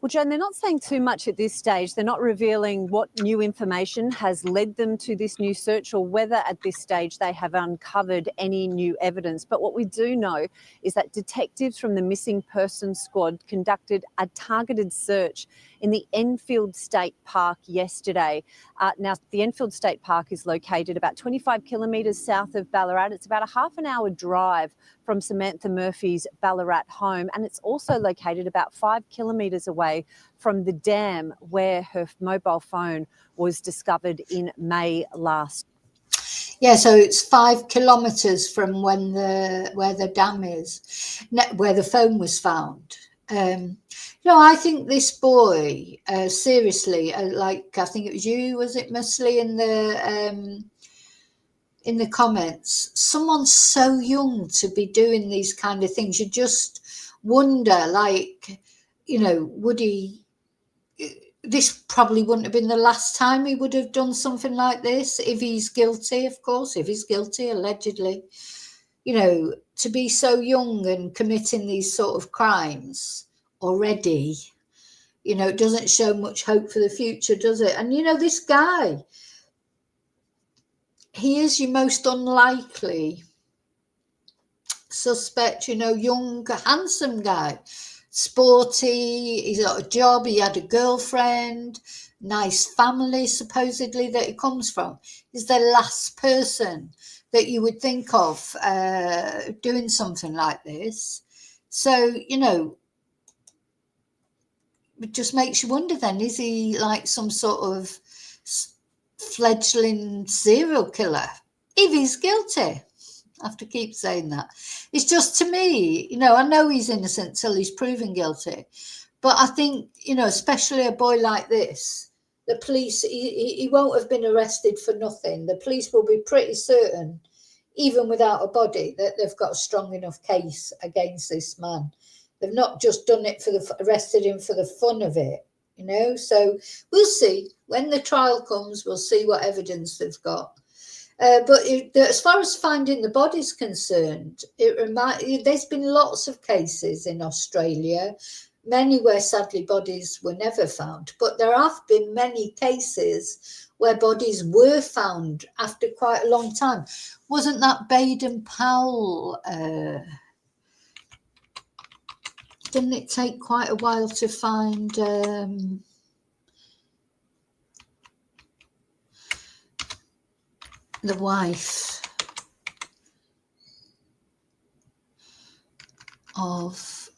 Well, Joan, they're not saying too much at this stage. They're not revealing what new information has led them to this new search or whether at this stage they have uncovered any new evidence. But what we do know is that detectives from the Missing Persons Squad conducted a targeted search in the Enfield State Park yesterday. Now, the Enfield State Park is located about 25 kilometres south of Ballarat. It's about a half an hour drive from Samantha Murphy's Ballarat home, and it's also located about 5 kilometres away from the dam where her mobile phone was discovered in May last. Yeah, so it's 5 kilometres from where the dam is, where the phone was found. I think this boy, seriously, like I think it was you, was it Musley, in the comments, someone's so young to be doing these kind of things. You just wonder, like, would he, this probably wouldn't have been the last time he would have done something like this, if he's guilty, of course, if he's guilty, allegedly. To be so young and committing these sort of crimes already, it doesn't show much hope for the future, does it? And, this guy, he is your most unlikely suspect, young, handsome guy, sporty, he's got a job, he had a girlfriend, nice family, supposedly, that he comes from. He's the last person that you would think of doing something like this. So, it just makes you wonder then, is he like some sort of fledgling serial killer? If he's guilty, I have to keep saying that. It's just, to me, I know he's innocent till he's proven guilty, but I think, especially a boy like this, the police, he won't have been arrested for nothing. The police will be pretty certain, even without a body, that they've got a strong enough case against this man. They've not just done it arrested him for the fun of it, So we'll see. When the trial comes, we'll see what evidence they've got. As far as finding the body's concerned, there's been lots of cases in Australia, many where sadly bodies were never found, but there have been many cases where bodies were found after quite a long time. Wasn't that Baden-Powell? Didn't it take quite a while to find the wife of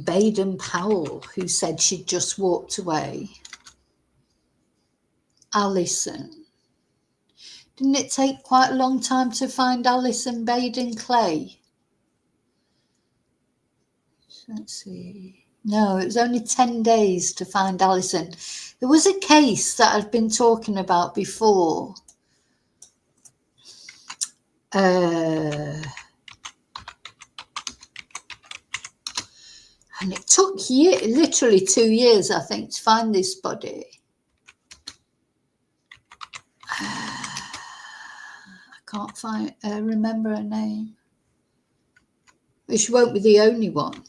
Baden-Powell, who said she'd just walked away? Alison. Didn't it take quite a long time to find Alison Baden-Clay? Let's see. No, it was only 10 days to find Alison. There was a case that I've been talking about before. And it took literally 2 years, I think, to find this body. I can't remember her name. But she won't be the only one.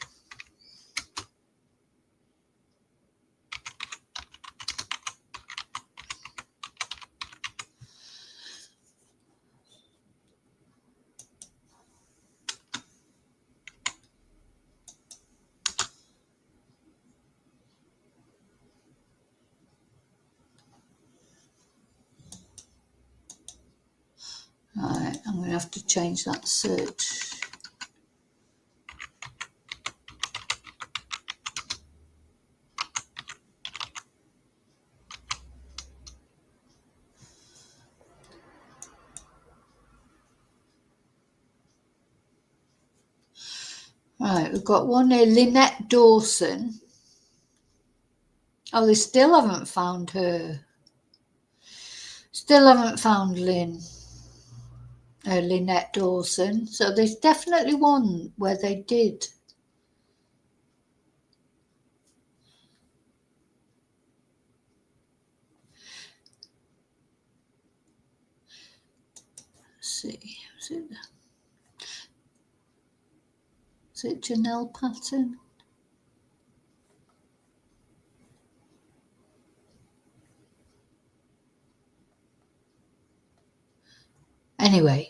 Right, I'm going to have to change that search. Right, we've got one here, Lynette Dawson. Oh, they still haven't found her. Still haven't found Lynette Dawson. So there's definitely one where they did. Let's see. Is it Janelle Patton? Anyway,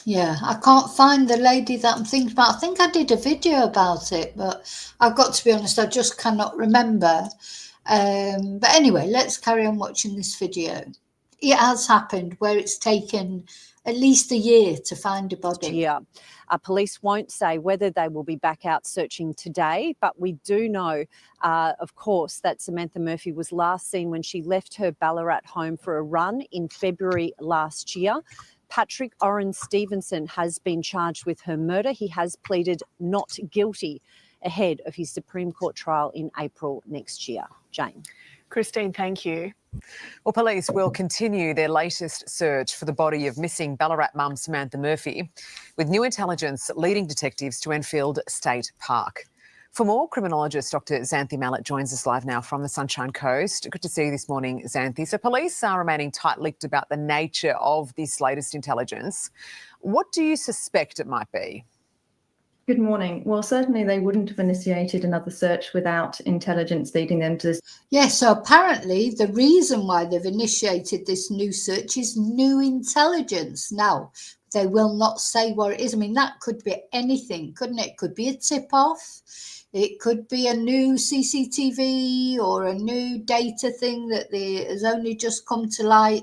yeah, I can't find the lady that I'm thinking about. I think I did a video about it, but I've got to be honest, I just cannot remember. But anyway, let's carry on watching this video. It has happened where it's taken at least a year to find a body. Yeah. Police won't say whether they will be back out searching today, but we do know, of course, that Samantha Murphy was last seen when she left her Ballarat home for a run in February last year. Patrick Oren Stevenson has been charged with her murder. He has pleaded not guilty ahead of his Supreme Court trial in April next year. Jane. Christine, thank you. Well, police will continue their latest search for the body of missing Ballarat mum Samantha Murphy, with new intelligence leading detectives to Enfield State Park. For more, criminologist Dr. Xanthi Mallet joins us live now from the Sunshine Coast. Good to see you this morning, Xanthi. So police are remaining tight-lipped about the nature of this latest intelligence. What do you suspect it might be? Good morning. Well, certainly they wouldn't have initiated another search without intelligence leading them to this. Yes, so apparently the reason why they've initiated this new search is new intelligence. Now, they will not say what it is. I mean, that could be anything, couldn't it? It could be a tip-off. It could be a new CCTV or a new data thing that has only just come to light.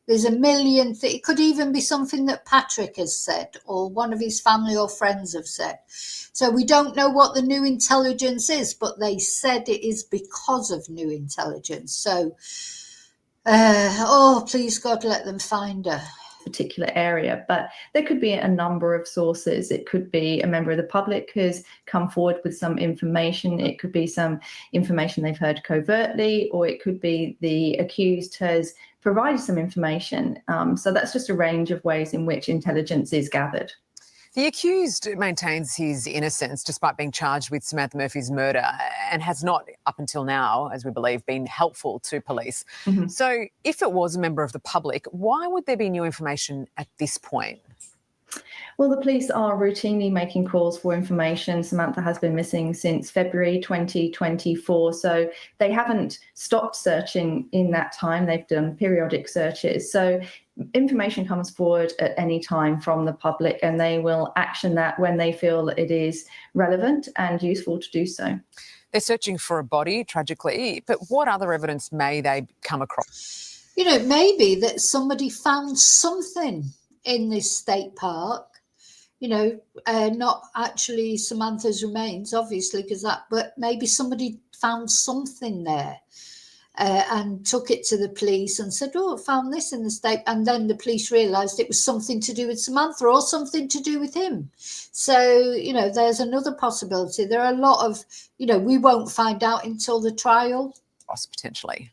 There's a million things. It could even be something that Patrick has said or one of his family or friends have said. So we don't know what the new intelligence is, but they said it is because of new intelligence. So, please God, let them find her. Particular area, but there could be a number of sources. It could be a member of the public who's come forward with some information. It could be some information they've heard covertly, or it could be the accused has provided some information. So that's just a range of ways in which intelligence is gathered. The accused maintains his innocence despite being charged with Samantha Murphy's murder and has not, up until now, as we believe, been helpful to police. Mm-hmm. So if it was a member of the public, why would there be new information at this point? Well, the police are routinely making calls for information. Samantha has been missing since February 2024, so they haven't stopped searching in that time. They've done periodic searches. So information comes forward at any time from the public, and they will action that when they feel it is relevant and useful to do so. They're searching for a body, tragically, but what other evidence may they come across? You know, maybe that somebody found something in this state park, you know, not actually Samantha's remains, obviously, but maybe somebody found something there and took it to the police and said, oh, I found this in the state. And then the police realised it was something to do with Samantha or something to do with him. So, you know, there's another possibility. There are a lot of, you know, we won't find out until the trial. Potentially.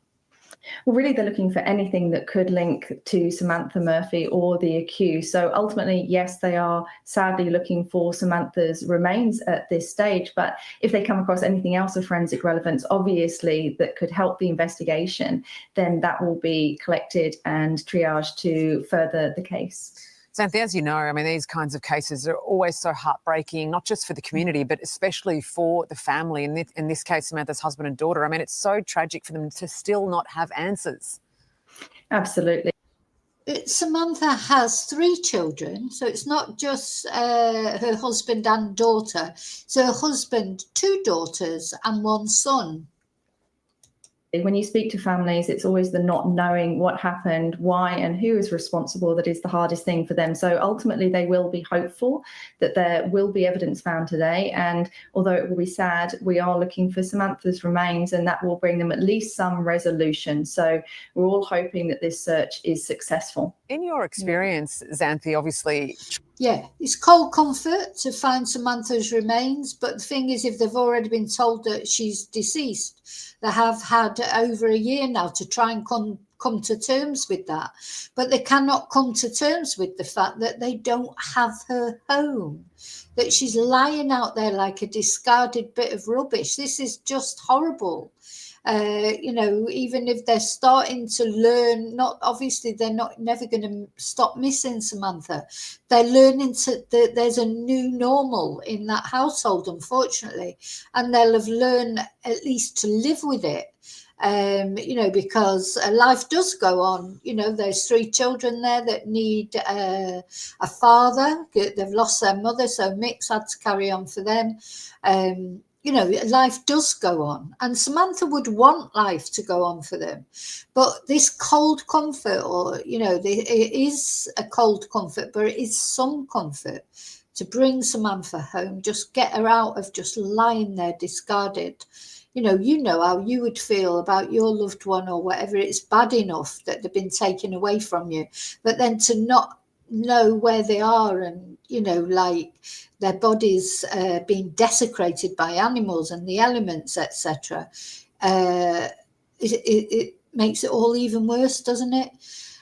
Well, really, they're looking for anything that could link to Samantha Murphy or the accused. So ultimately, yes, they are sadly looking for Samantha's remains at this stage. But if they come across anything else of forensic relevance, obviously, that could help the investigation, then that will be collected and triaged to further the case. Samantha, as you know, I mean, these kinds of cases are always so heartbreaking, not just for the community, but especially for the family. In this case, Samantha's husband and daughter. I mean, it's so tragic for them to still not have answers. Absolutely. Samantha has 3 children, so it's not just her husband and daughter. So her husband, 2 daughters and 1 son. When you speak to families, it's always the not knowing what happened, why and who is responsible that is the hardest thing for them. So ultimately, they will be hopeful that there will be evidence found today. And although it will be sad, we are looking for Samantha's remains, and that will bring them at least some resolution. So we're all hoping that this search is successful. In your experience, Xanthi, obviously... Yeah, it's cold comfort to find Samantha's remains. But the thing is, if they've already been told that she's deceased, they have had over a year now to try and come to terms with that. But they cannot come to terms with the fact that they don't have her home, that she's lying out there like a discarded bit of rubbish. This is just horrible. You know, even if they're starting to learn, they're never going to stop missing Samantha. They're learning that there's a new normal in that household, unfortunately, and they'll have learned at least to live with it. You know, because life does go on. You know, there's 3 children there that need a father. They've lost their mother, so Mick's had to carry on for them. You know, life does go on, and Samantha would want life to go on for them. But this cold comfort, or, you know, it is a cold comfort, but it is some comfort to bring Samantha home, just get her out of just lying there discarded. You know how you would feel about your loved one or whatever. It's bad enough that they've been taken away from you, but then to not know where they are, and, you know, like their bodies being desecrated by animals and the elements, etc. It makes it all even worse, doesn't it?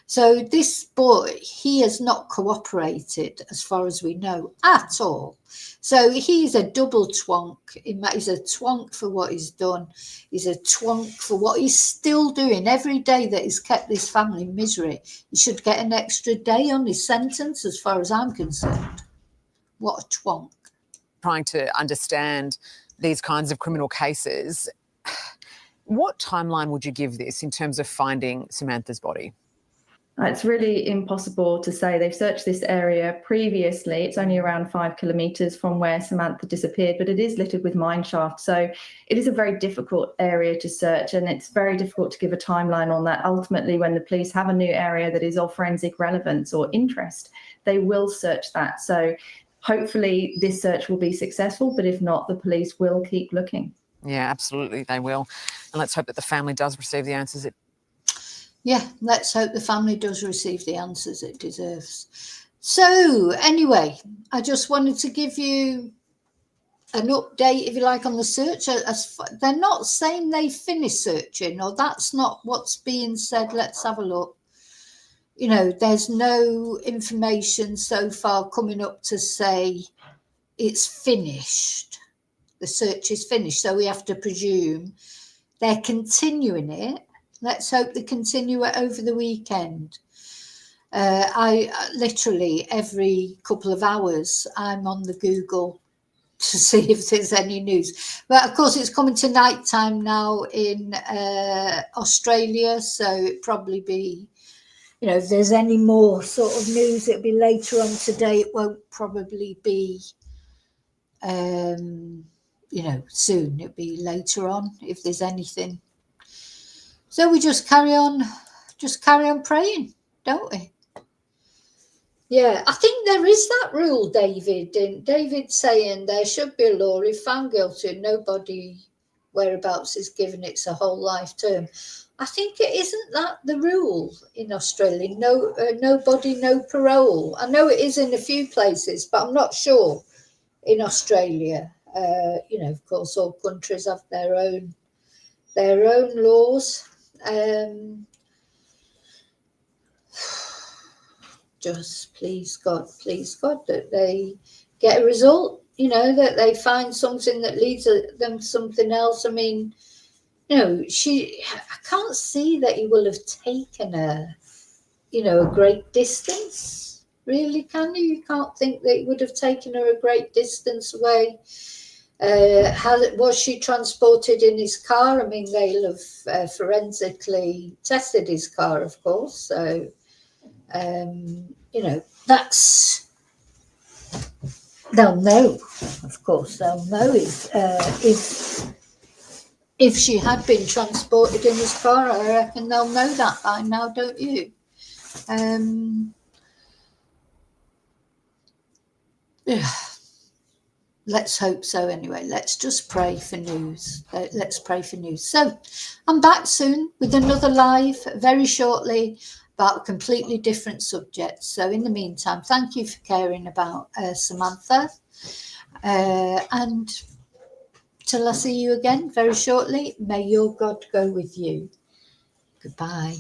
So this boy, he has not cooperated, as far as we know, at all. So he's a double twonk. He's a twonk for what he's done. He's a twonk for what he's still doing. Every day that he's kept this family in misery, he should get an extra day on his sentence, as far as I'm concerned. What a twonk. Trying to understand these kinds of criminal cases, what timeline would you give this in terms of finding Samantha's body? It's really impossible to say. They've searched this area previously. It's only around 5 kilometres from where Samantha disappeared, but it is littered with mine shafts. So it is a very difficult area to search, and it's very difficult to give a timeline on that. Ultimately, when the police have a new area that is of forensic relevance or interest, they will search that. So hopefully this search will be successful, but if not, the police will keep looking. Yeah, absolutely, they will. And let's hope that the family does receive the answers it... Yeah, let's hope the family does receive the answers it deserves. So anyway, I just wanted to give you an update, if you like, on the search. They're not saying they finished searching, or that's not what's being said. Let's have a look. you know, there's no information so far coming up to say it's finished. The search is finished. So we have to presume they're continuing it. Let's hope they continue it over the weekend. I literally every couple of hours I'm on the Google to see if there's any news. But of course, it's coming to night time now in Australia, so it'd probably be, you know, if there's any more sort of news, it'll be later on today. It won't probably be, you know, soon. It'll be later on if there's anything. So we just carry on praying, don't we? Yeah, I think there is that rule, David. And David saying there should be a law if found guilty, nobody whereabouts is given it's a whole life term. I think it isn't that the rule in Australia. No, nobody, no parole. I know it is in a few places, but I'm not sure in Australia. You know, of course, all countries have their own laws. Just please God that they get a result, you know, that they find something that leads them to something else. I mean, you know, I can't see that he will have taken her, you know, a great distance, really, can you? You can't think that he would have taken her a great distance away. Was she transported in his car? I mean, they'll have forensically tested his car, of course, so you know, they'll know, of course, they'll know if she had been transported in his car. I reckon they'll know that by now, don't you? Yeah, let's hope so anyway. Let's just pray for news. Let's pray for news. So I'm back soon with another live very shortly about a completely different subject. So in the meantime, thank you for caring about Samantha. And till I see you again very shortly, may your God go with you. Goodbye.